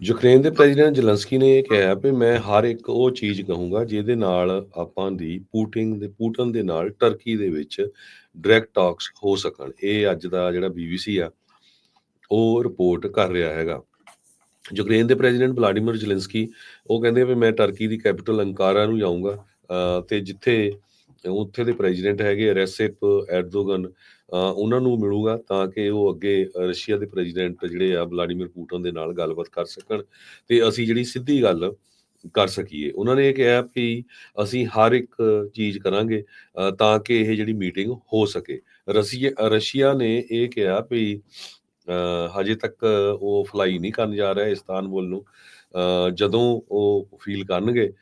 Ukraine ਦੇ president Zelensky ਨੇ ਇਹ ਕਿਹਾ ਵੀ ਮੈਂ ਹਰ ਇੱਕ ਉਹ ਚੀਜ਼ ਕਹੂੰਗਾ ਜਿਹਦੇ ਨਾਲ ਆਪਾਂ ਦੀ ਪੂਟਨ ਦੇ ਨਾਲ ਟਰਕੀ ਦੇ ਵਿੱਚ ਡਾਇਰੈਕਟ ਟਾਕਸ ਹੋ ਸਕਣ। ਇਹ ਅੱਜ ਦਾ ਜਿਹੜਾ BBC ਆ ਉਹ ਰਿਪੋਰਟ ਕਰ ਰਿਹਾ ਹੈਗਾ। ਯੂਕਰੇਨ ਦੇ ਪ੍ਰੈਜ਼ੀਡੈਂਟ ਵਲਾਡੀਮੀਰ ਜ਼ੇਲੈਂਸਕੀ ਉਹ ਕਹਿੰਦੇ ਵੀ ਮੈਂ ਟਰਕੀ ਦੀ ਕੈਪੀਟਲ ਅੰਕਾਰਾ ਨੂੰ ਜਾਊਂਗਾ ਤੇ ਜਿੱਥੇ ਉੱਥੇ ਦੇ ਪ੍ਰੈਜ਼ੀਡੈਂਟ ਹੈਗੇ ਰੈਸਿਪ ਐਰਦੋਗਨ ਉਹਨਾਂ ਨੂੰ ਮਿਲੂਗਾ ਤਾਂ ਕਿ ਉਹ ਅੱਗੇ ਰਸ਼ੀਆ ਦੇ ਪ੍ਰੈਜ਼ੀਡੈਂਟ ਜਿਹੜੇ ਆ ਵਲਾਡੀਮੀਰ ਪੁਟਿਨ ਦੇ ਨਾਲ ਗੱਲਬਾਤ ਕਰ ਸਕਣ ਤੇ ਅਸੀਂ ਜਿਹੜੀ ਸਿੱਧੀ ਗੱਲ ਕਰ ਸਕੀਏ। ਉਹਨਾਂ ਨੇ ਇਹ ਕਿਹਾ ਵੀ ਅਸੀਂ ਹਰ ਇੱਕ ਚੀਜ਼ ਕਰਾਂਗੇ ਤਾਂ ਕਿ ਇਹ ਜਿਹੜੀ ਮੀਟਿੰਗ ਹੋ ਸਕੇ। ਰਸ਼ੀਆ ਨੇ ਇਹ ਕਿਹਾ ਵੀ ਹਜੇ ਤੱਕ ਉਹ ਫਲਾਈ ਨਹੀਂ ਕਰਨ ਜਾ ਰਿਹਾ ਇਸਤਾਨਬੁਲ ਨੂੰ। ਜਦੋਂ ਉਹ ਫੀਲ ਕਰਨਗੇ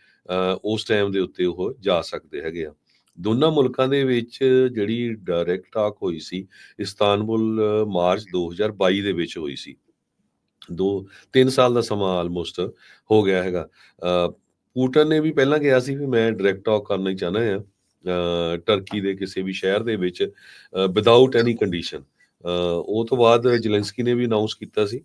ਉਸ ਟਾਈਮ ਦੇ ਉੱਤੇ ਉਹ ਜਾ ਸਕਦੇ ਹੈਗੇ ਆ। ਦੋਨਾਂ ਮੁਲਕਾਂ ਦੇ ਵਿੱਚ ਜਿਹੜੀ ਡਾਇਰੈਕਟ ਟਾਕ ਹੋਈ ਸੀ ਇਸਤਾਨਬੁਲ ਮਾਰਚ 2022 ਦੇ ਵਿੱਚ ਹੋਈ ਸੀ। 3 ਸਾਲ ਦਾ ਸਮਾਂ ਆਲਮੋਸਟ ਹੋ ਗਿਆ ਹੈਗਾ। ਪੁਟਿਨ ਨੇ ਵੀ ਪਹਿਲਾਂ ਕਿਹਾ ਸੀ ਵੀ ਮੈਂ ਡਾਇਰੈਕਟ ਟਾਕ ਕਰਨਾ ਹੀ ਚਾਹੁੰਦਾ ਹਾਂ ਟਰਕੀ ਦੇ ਕਿਸੇ ਵੀ ਸ਼ਹਿਰ ਦੇ ਵਿੱਚ ਵਿਦਆਊਟ ਐਨੀ ਕੰਡੀਸ਼ਨ। ਉਹ ਤੋਂ ਬਾਅਦ ਜ਼ੇਲੈਂਸਕੀ ਨੇ ਵੀ ਅਨਾਉਂਸ ਕੀਤਾ ਸੀ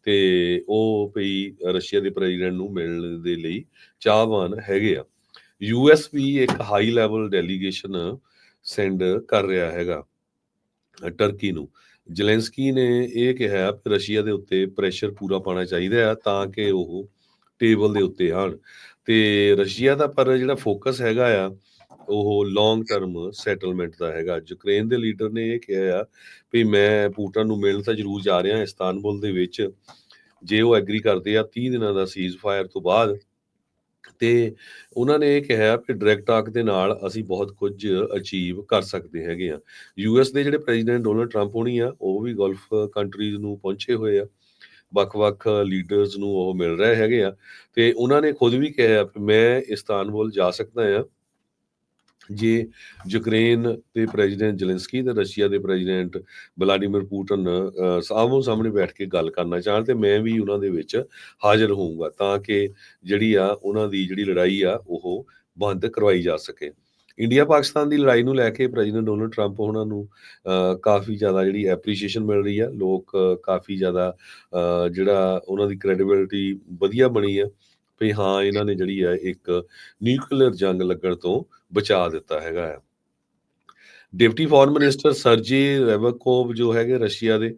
ਤੇ ਉਹ ਵੀ ਰਸ਼ੀਆ ਦੇ ਪ੍ਰੈਜ਼ੀਡੈਂਟ ਨੂੰ ਮਿਲਣ ਦੇ ਲਈ ਚਾਹਵਾਨ ਹੈਗੇ ਆ। US ਵੀ ਇੱਕ ਹਾਈ ਲੈਵਲ ਡੈਲੀਗੇਸ਼ਨ ਸੈਂਡ ਕਰ ਰਿਹਾ ਹੈਗਾ ਟਰਕੀ ਨੂੰ। ਜ਼ੇਲੈਂਸਕੀ ਨੇ ਇਹ ਕਿਹਾ ਕਿ ਰਸ਼ੀਆ ਦੇ ਉੱਤੇ ਪ੍ਰੈਸ਼ਰ ਪੂਰਾ ਪਾਉਣਾ ਚਾਹੀਦਾ ਆ ਤਾਂ ਕਿ ਉਹ ਟੇਬਲ ਦੇ ਉੱਤੇ ਆਉਣ ਤੇ ਰਸ਼ੀਆ ਦਾ ਪਰ ਜਿਹੜਾ ਫੋਕਸ ਹੈਗਾ ਆ ਉਹ ਲੌਂਗ ਟਰਮ ਸੈਟਲਮੈਂਟ ਦਾ ਹੈਗਾ। ਯੂਕਰੇਨ ਦੇ ਲੀਡਰ ਨੇ ਇਹ ਕਿਹਾ ਆ ਵੀ ਮੈਂ ਪੁਟਿਨ ਨੂੰ ਮਿਲਣ ਤਾਂ ਜ਼ਰੂਰ ਜਾ ਰਿਹਾ ਇਸਤਾਨਬੁਲ ਦੇ ਵਿੱਚ ਜੇ ਉਹ ਐਗਰੀ ਕਰਦੇ ਆ 30 ਦਿਨਾਂ ਦਾ ਸੀਜ਼ ਫਾਇਰ ਤੋਂ ਬਾਅਦ। ਤੇ ਉਹਨਾਂ ਨੇ ਇਹ ਕਿਹਾ ਕਿ ਡਾਇਰੈਕਟ ਟਾਕ ਦੇ ਨਾਲ ਅਸੀਂ ਬਹੁਤ ਕੁਝ ਅਚੀਵ ਕਰ ਸਕਦੇ ਹੈਗੇ ਆ। US ਦੇ ਜਿਹੜੇ ਪ੍ਰੈਜ਼ੀਡੈਂਟ ਡੋਨਲਡ ਟਰੰਪ ਹੋਣੀ ਆ ਉਹ ਵੀ ਗਲਫ ਕੰਟਰੀਜ਼ ਨੂੰ ਪਹੁੰਚੇ ਹੋਏ ਆ। ਵੱਖ-ਵੱਖ ਲੀਡਰਸ ਨੂੰ ਉਹ ਮਿਲ ਰਹੇ ਹੈਗੇ ਆ ਤੇ ਉਹਨਾਂ ਨੇ ਖੁਦ ਵੀ ਕਿਹਾ ਕਿ ਮੈਂ ਇਸਤਾਨਬੁਲ ਜਾ ਸਕਦਾ ਆ ਜੇ ਯੂਕਰੇਨ ਦੇ ਪ੍ਰੈਜ਼ੀਡੈਂਟ ਜ਼ੇਲੈਂਸਕੀ ਤੇ ਰਸ਼ੀਆ ਦੇ ਪ੍ਰੈਜ਼ੀਡੈਂਟ ਵਲਾਡੀਮੀਰ ਪੁਟਿਨ ਆਹਮੋ ਸਾਹਮਣੇ ਬੈਠ ਕੇ ਗੱਲ ਕਰਨਾ ਚਾਹਣ ਤੇ ਮੈਂ ਵੀ ਉਹਨਾਂ ਦੇ ਵਿੱਚ ਹਾਜ਼ਰ ਹੋਊਂਗਾ ਤਾਂ ਕਿ ਜਿਹੜੀ ਆ ਉਹਨਾਂ ਦੀ ਜਿਹੜੀ ਲੜਾਈ ਆ ਉਹ ਬੰਦ ਕਰਵਾਈ ਜਾ ਸਕੇ। ਇੰਡੀਆ ਪਾਕਿਸਤਾਨ ਦੀ ਲੜਾਈ ਨੂੰ ਲੈ ਕੇ ਪ੍ਰੈਜ਼ੀਡੈਂਟ ਡੋਨਲਡ ਟਰੰਪ ਉਹਨਾਂ ਨੂੰ ਕਾਫੀ ਜ਼ਿਆਦਾ ਜਿਹੜੀ ਐਪਰੀਸ਼ੀਏਸ਼ਨ ਮਿਲ ਰਹੀ ਆ। ਲੋਕ ਕਾਫੀ ਜ਼ਿਆਦਾ ਜਿਹੜਾ ਉਹਨਾਂ ਦੀ ਕ੍ਰੈਡੀਬਿਲਿਟੀ ਵਧੀਆ ਬਣੀ ਆ ਵੀ ਹਾਂ ਇਹਨਾਂ ਨੇ ਜਿਹੜੀ ਆ ਇੱਕ ਨਿਊਕਲੀਅਰ ਜੰਗ ਲੱਗਣ ਤੋਂ ਬਚਾ ਦਿੱਤਾ ਹੈਗਾ ਆ। ਡਿਪਟੀ ਫੋਰਨ ਮਿਨਿਸਟਰ ਸਰਜੀ ਰੈਵਕੋਵ ਜੋ ਹੈਗੇ ਰਸ਼ੀਆ ਦੇ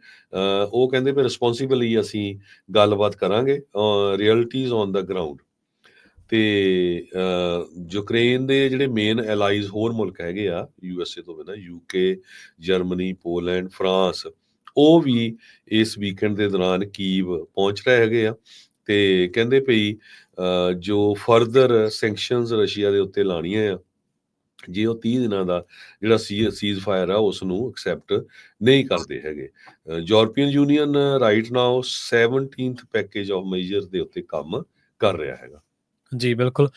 ਉਹ ਕਹਿੰਦੇ ਵੀ ਰਿਸਪੌਂਸਿਬਲੀ ਅਸੀਂ ਗੱਲਬਾਤ ਕਰਾਂਗੇ ਰਿਅਲਟੀਜ਼ ਔਨ ਦਾ ਗਰਾਊਂਡ। ਤੇ ਯੂਕਰੇਨ ਦੇ ਜਿਹੜੇ ਮੇਨ ਐਲਾਈਜ਼ ਹੋਰ ਮੁਲਕ ਹੈਗੇ ਆ USA ਤੋਂ ਬਿਨਾਂ UK ਜਰਮਨੀ ਪੋਲੈਂਡ ਫਰਾਂਸ ਉਹ ਵੀ ਇਸ ਵੀਕਐਂਡ ਦੇ ਦੌਰਾਨ ਕੀਵ ਪਹੁੰਚ ਰਹੇ ਹੈਗੇ ਆ ਤੇ ਕਹਿੰਦੇ ਪਈ ਜੋ ਫਰਦਰ ਸੈਂਕਸ਼ਨਸ ਰਸ਼ੀਆ ਦੇ ਉੱਤੇ ਲਾਉਣੀਆਂ ਆ ਜੇ ਉਹ 30 ਦਿਨਾਂ ਦਾ ਜਿਹੜਾ ਸੀਜ਼ ਫਾਇਰ ਆ ਉਸ ਨੂੰ ਐਕਸੈਪਟ ਨਹੀਂ ਕਰਦੇ ਹੈਗੇ। European union right now 17th package of major ਦੇ ਉੱਤੇ ਕੰਮ ਕਰ ਰਿਹਾ ਹੈਗਾ। ਜੀ, ਬਿਲਕੁਲ।